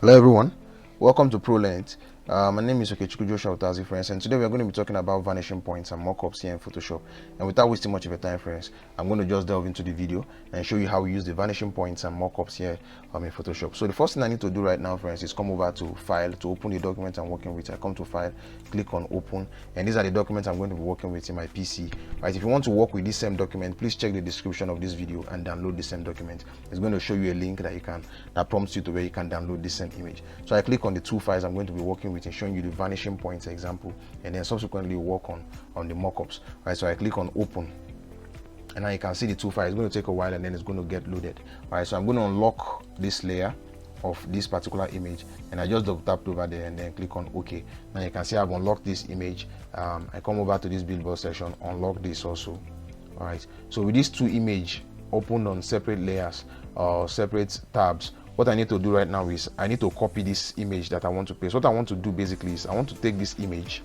Hello everyone, welcome to ProLent. My name is Joshua Otazi, friends, and today we are going to be talking about vanishing points and mockups here in Photoshop. And without wasting much of your time, friends, I'm going to just delve into the video and show you how we use the vanishing points and mockups here in Photoshop. So the first thing I need to do right now, friends, is come over to File to open the document I'm working with. I come to File, click on Open, and these are the documents I'm going to be working with in my PC. Right? If you want to work with this same document, please check the description of this video and download the same document. It's going to show you a link that prompts you to where you can download this same image. So I click on the two files I'm going to be working with and showing you the vanishing points example, and then subsequently work on the mockups. Right, so I click on Open, and now you can see the two files. It's going to take a while and then it's going to get loaded. All right, so I'm going to unlock this layer of this particular image, and I just double tap over there and then click on OK. Now you can see I've unlocked this image. I come over to this billboard section, unlock this also. All right, so with these two images opened on separate layers or separate tabs, what I need to do right now is I need to copy this image that I want to paste. What I want to do basically is I want to take this image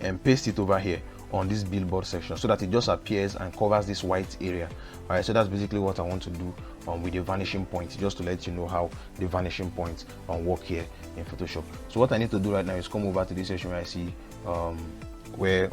and paste it over here on this billboard section so that it just appears and covers this white area. All right, so that's basically what I want to do with the vanishing point, just to let you know how the vanishing point work here in Photoshop. So what I need to do right now is come over to this section where I see where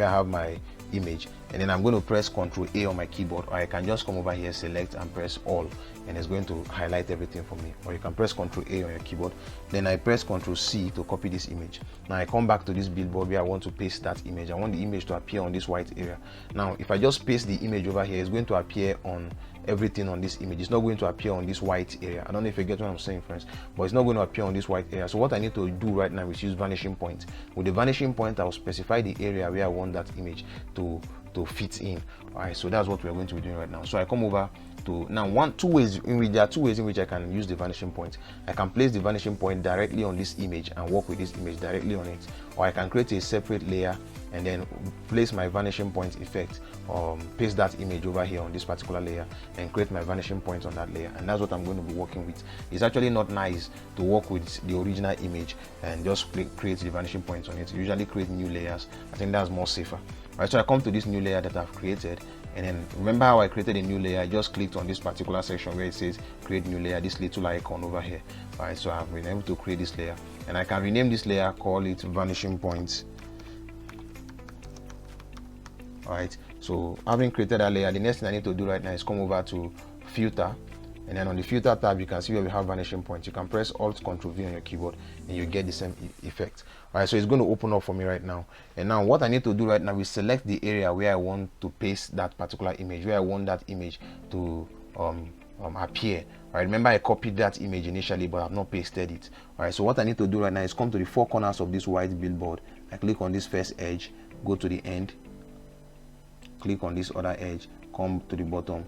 I have my image, and then I'm going to press Ctrl A on my keyboard, or I can just come over here, select and press all, and it's going to highlight everything for me. Or you can press Ctrl A on your keyboard, then I press Ctrl C to copy this image. Now I come back to this billboard where I want to paste that image. I want the image to appear on this white area. Now if I just paste the image over here, it's going to appear on everything on this image. It's not going to appear on this white area. I don't know if you get what I'm saying, friends, but it's not going to appear on this white area. So what I need to do right now is use vanishing point. With the vanishing point, I'll specify the area where I want that image to fit in. All right, so that's what we're going to be doing right now. So I come over to now there are two ways in which I can use the vanishing point. I can place the vanishing point directly on this image and work with this image directly on it, or I can create a separate layer and then place my vanishing point effect, paste that image over here on this particular layer and create my vanishing point on that layer. And that's what I'm going to be working with. It's actually not nice to work with the original image and just create the vanishing points on it. Usually create new layers. I think that's more safer. Right, so I come to this new layer that I've created, and then remember how I created a new layer? I just clicked on this particular section where it says create new layer, this little icon over here. All right, so I've been able to create this layer, and I can rename this layer, call it vanishing points. All right, so having created that layer, the next thing I need to do right now is come over to filter, and then on the filter tab you can see where we have vanishing points. You can press Alt Ctrl V on your keyboard and you get the same effect. All right, so it's going to open up for me right now, and now what I need to do right now is select the area where I want to paste that particular image, where I want that image to appear. All right, remember I copied that image initially but I've not pasted it. All right, so what I need to do right now is come to the four corners of this white billboard. I click on this first edge, go to the end, click on this other edge, come to the bottom,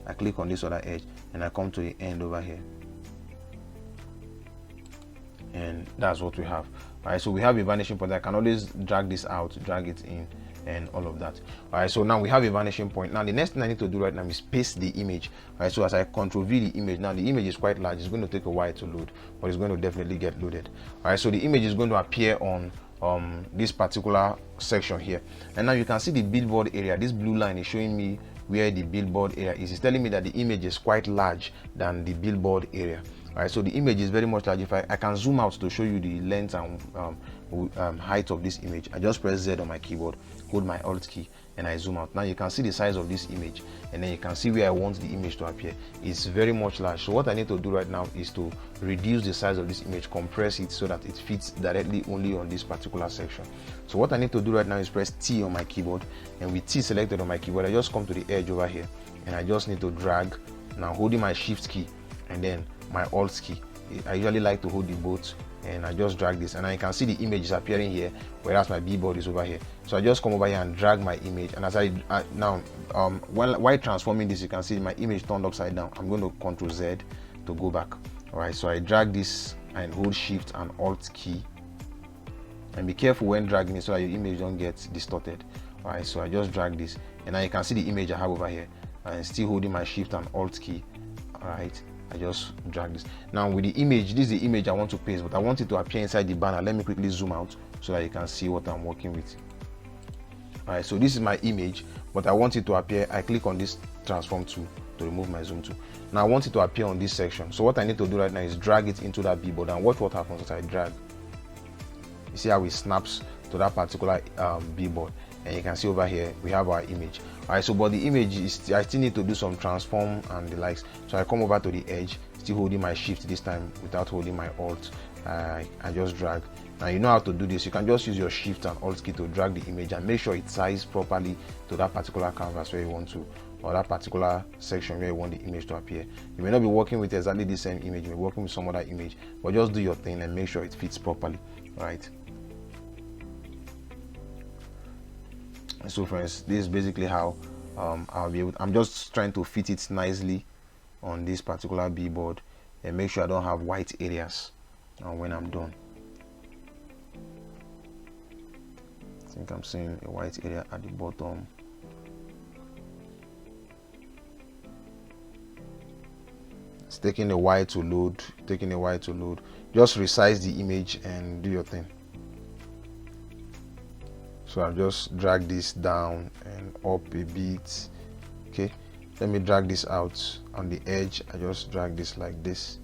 I click on this other edge and I come to the end over here, and that's what we have. All right, so we have a vanishing point. I can always drag this out, drag it in, and all of that. All right, so now we have a vanishing point. Now the next thing I need to do right now is paste the image. All right, so as I Ctrl V the image, now the image is quite large. It's going to take a while to load, but it's going to definitely get loaded. All right, so the image is going to appear on this particular section here, and now you can see the billboard area. This blue line is showing me where the billboard area is. It's telling me that the image is quite large than the billboard area. All right, so the image is very much large. If I can zoom out to show you the length and height of this image, I just press Z on my keyboard, hold my Alt key, and I zoom out. Now you can see the size of this image, and then you can see where I want the image to appear. It's very much large. So what I need to do right now is to reduce the size of this image, compress it so that it fits directly only on this particular section. So what I need to do right now is press T on my keyboard, and with T selected on my keyboard, I just come to the edge over here, and I just need to drag. Now holding my Shift key and then my Alt key, I usually like to hold the both, and I just drag this, and I can see the image is appearing here, whereas my billboard is over here. So I just come over here and drag my image, and as while transforming this, you can see my image turned upside down. I'm going to Ctrl Z to go back. All right, so I drag this and hold Shift and Alt key, and be careful when dragging it so that your image don't get distorted. All right, so I just drag this, and now you can see the image I have over here, and still holding my Shift and Alt key. All right, I just drag this. Now with the image, this is the image I want to paste, but I want it to appear inside the banner. Let me quickly zoom out so that you can see what I'm working with. All right, so this is my image, but I want it to appear. I click on this transform tool to to remove my zoom to. Now I want it to appear on this section, so what I need to do right now is drag it into that bboard, and watch what happens as I drag. You see how it snaps to that particular bboard, and you can see over here we have our image. Alright, so but the image is, I still need to do some transform and the likes. So I come over to the edge, still holding my shift this time without holding my alt. I just drag. Now you know how to do this. You can just use your shift and alt key to drag the image and make sure it's sized properly to that particular canvas where you want to, or that particular section where you want the image to appear. You may not be working with exactly the same image, you may be working with some other image, but just do your thing and make sure it fits properly. Right. So friends, this is basically how I'll be able I'm just trying to fit it nicely on this particular bboard and make sure I don't have white areas when I'm done. I think I'm seeing a white area at the bottom. It's taking a while to load, just resize the image and do your thing. So I'll just drag this down and up a bit. Okay, let me drag this out on the edge. I just drag this like this,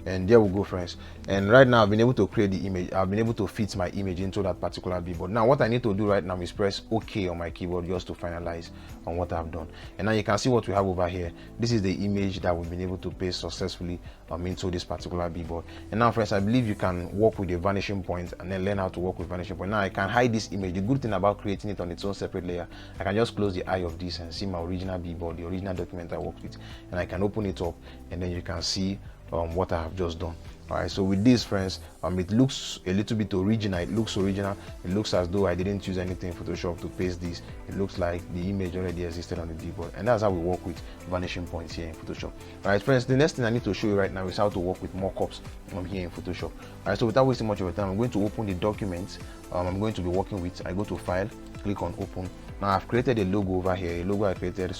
and there we go, friends. And right now I've been able to create the image. I've been able to fit my image into that particular bboard. Now what I need to do right now is press OK on my keyboard just to finalize on what I've done. And now you can see what we have over here. This is the image that we've been able to paste successfully into this particular bboard. And now friends, I believe you can work with a vanishing point and then learn how to work with vanishing point. Now I can hide this image. The good thing about creating it on its own separate layer, I can just close the eye of this and see my original bboard, the original document I worked with, and I can open it up, and then you can see what I have just done. Alright, so with this, friends, it looks a little bit original. It looks original. It looks as though I didn't use anything in Photoshop to paste this. It looks like the image already existed on the bboard, and that's how we work with vanishing points here in Photoshop. Alright, friends, the next thing I need to show you right now is how to work with mockups here in Photoshop. Alright, so without wasting much of your time, I'm going to open the document I'm going to be working with. I go to File, click on Open. Now I've created a logo over here. A logo I created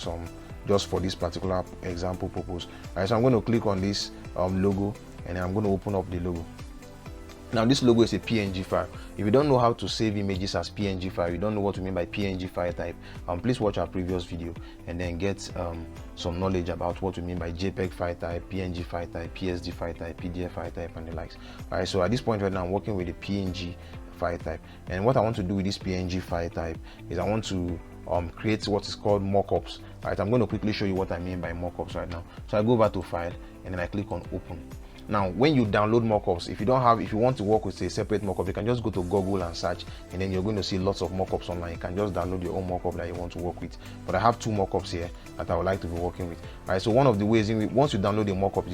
just for this particular example purpose. Alright, so I'm going to click on this logo, and I'm going to open up the logo. Now this logo is a PNG file. If you don't know how to save images as PNG file, you don't know what we mean by PNG file type, please watch our previous video and then get some knowledge about what we mean by JPEG file type, PNG file type, PSD file type, PDF file type, and the likes. Alright, so at this point right now I'm working with the PNG file type, and what I want to do with this PNG file type is I want to create what is called mockups. Alright, I'm going to quickly show you what I mean by mockups right now. So I go over to File and then I click on Open. Now when you download mockups, if you want to work with a separate mockup, you can just go to Google and search, and then you're going to see lots of mockups online. You can just download your own mockup that you want to work with. But I have two mockups here that I would like to be working with. Alright, so one of the ways once you download a mockup,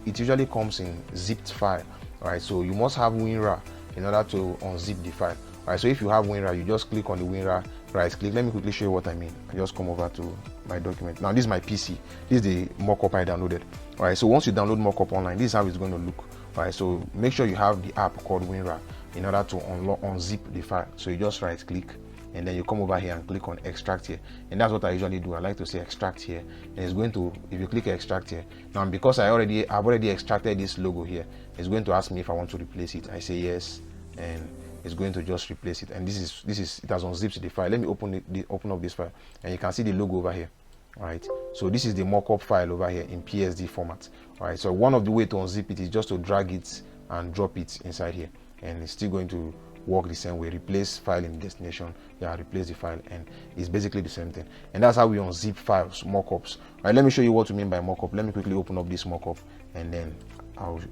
it usually comes in zipped file. Alright, so you must have WinRAR in order to unzip the file. Alright, so if you have WinRAR, you just click on the WinRAR, right click. Let me quickly show you what I mean. I just come over to my document. Now this is my PC. This is the mockup I downloaded. Alright, so once you download mockup online, this is how it's going to look. Alright, so make sure you have the app called WinRAR in order to unzip the file. So you just right click, and then you come over here and click on extract here, and that's what I usually do. I like to say extract here, and it's going to, if you click extract here, now because I've already extracted this logo here, it's going to ask me if I want to replace it. I say yes, and it's going to just replace it. And this is it has unzipped the file. Let me open up this file, and you can see the logo over here. All right, so this is the mockup file over here in PSD format. All right, so one of the way to unzip it is just to drag it and drop it inside here, and it's still going to work the same way. Replace file in destination, replace the file, and it's basically the same thing. And that's how we unzip files, mockups. All right, let me show you what we mean by mockup. Let me quickly open up this mockup, and then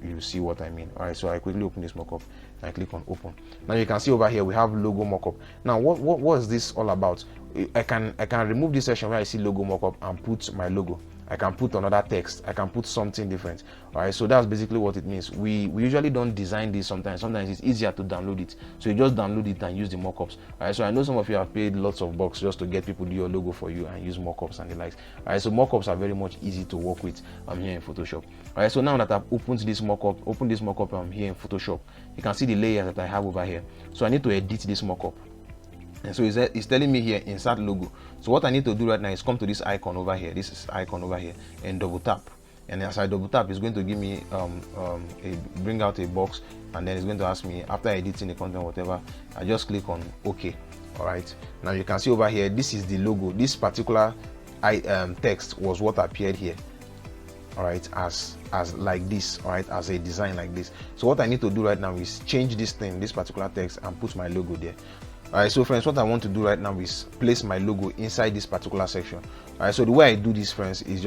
you'll see what I mean. All right, so I quickly open this mockup and I click on Open. Now you can see over here we have logo mockup. Now what is this all about? I can remove this section where I see logo mockup and put my logo. I can put another text. I can put something different. All right, so that's basically what it means. We usually don't design this sometimes. Sometimes it's easier to download it. So you just download it and use the mockups. All right, so I know some of you have paid lots of bucks just to get people to do your logo for you and use mockups and the likes. All right, so mockups are very much easy to work with here in Photoshop. All right, so now that I've opened this mockup here in Photoshop, you can see the layers that I have over here. So I need to edit this mockup. And so it's telling me here insert logo. So what I need to do right now is come to this icon over here, and double tap. And as I double tap, it's going to give me bring out a box, and then it's going to ask me, after editing the content, whatever, I just click on OK. All right, now you can see over here, this is the logo. This particular text was what appeared here. all right, as like this, all right, as a design like this. So what I need to do right now is change this thing, this particular text, and put my logo there. All right, so friends, what I want to do right now is place my logo inside this particular section. All right, so the way I do this, friends, is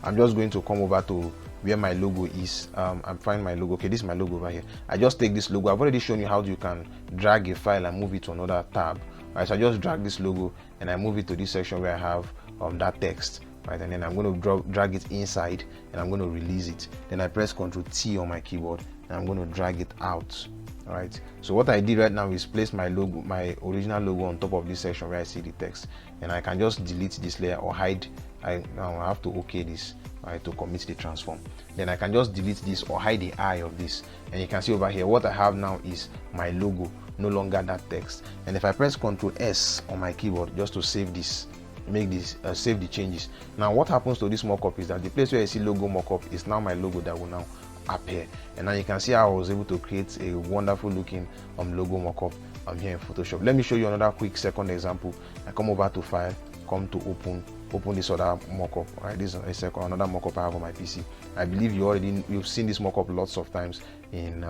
I'm just going to come over to where my logo is. I'm find my logo. Okay, this is my logo over here. I just take this logo. I've already shown you how you can drag a file and move it to another tab. All right, so I just drag this logo and I move it to this section where I have that text. Right, and then I'm going to drag it inside and I'm going to release it. Then I press Ctrl T on my keyboard and I'm going to drag it out. All right, so what I did right now is place my logo, my original logo, on top of this section where I see the text, and I can just delete this layer or hide. I have to OK this, right, to commit the transform. Then I can just delete this or hide the eye of this, and you can see over here what I have now is my logo, no longer that text. And if I press Ctrl S on my keyboard just to save this, make this save the changes. Now what happens to this mockup is that the place where I see logo mockup is now my logo that will now appear. And now you can see how I was able to create a wonderful looking logo mockup here in Photoshop. Let me show you another quick second example. I come over to File, come to open this other mockup. Right, this is another mockup I have on my PC. I believe you've seen this mockup lots of times in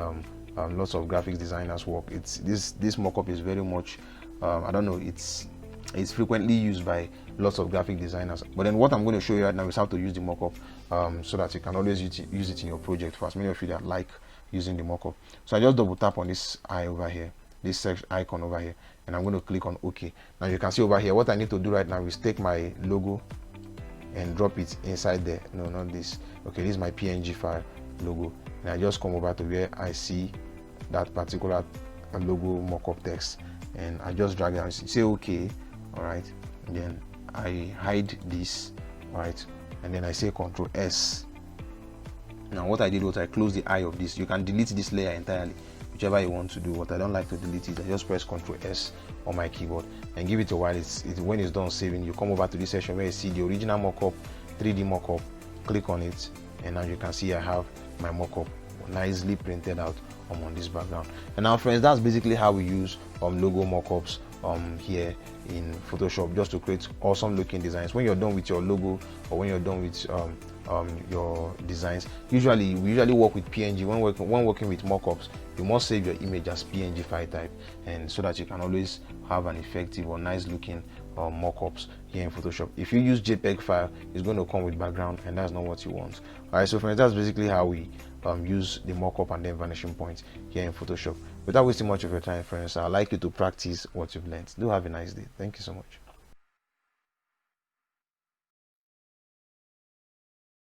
lots of graphics designers work. This mockup is very much I don't know, it's frequently used by lots of graphic designers. But then what I'm going to show you right now is how to use the mockup so that you can always use it in your project for as many of you that like using the mockup. So I just double tap on this eye over here, this icon over here, and I'm going to click on OK. Now you can see over here what I need to do right now is take my logo and drop it inside there. No, not this. Okay, this is my PNG file logo, and I just come over to where I see that particular logo mockup text, and I just drag it and say OK. All right, and then I hide this, all right, and then I say Ctrl S. Now what I did was I closed the eye of this. You can delete this layer entirely, whichever you want to do. What I don't like to delete it, I just press Ctrl S on my keyboard and give it a while. When it's done saving, you come over to this section where you see the original mockup, 3D mockup, click on it, and now you can see I have my mockup nicely printed out on this background. And now friends, that's basically how we use logo mockups here in Photoshop, just to create awesome looking designs. When you're done with your logo or when you're done with your designs, we usually work with PNG. When working with mockups, you must save your image as PNG file type, and so that you can always have an effective or nice looking mockups here in Photoshop. If you use JPEG file, it's going to come with background, and that's not what you want. All right, so friends, that's basically how we use the mockup and then vanishing point here in Photoshop. Without wasting much of your time, friends, I'd like you to practice what you've learned. Do have a nice day. Thank you so much.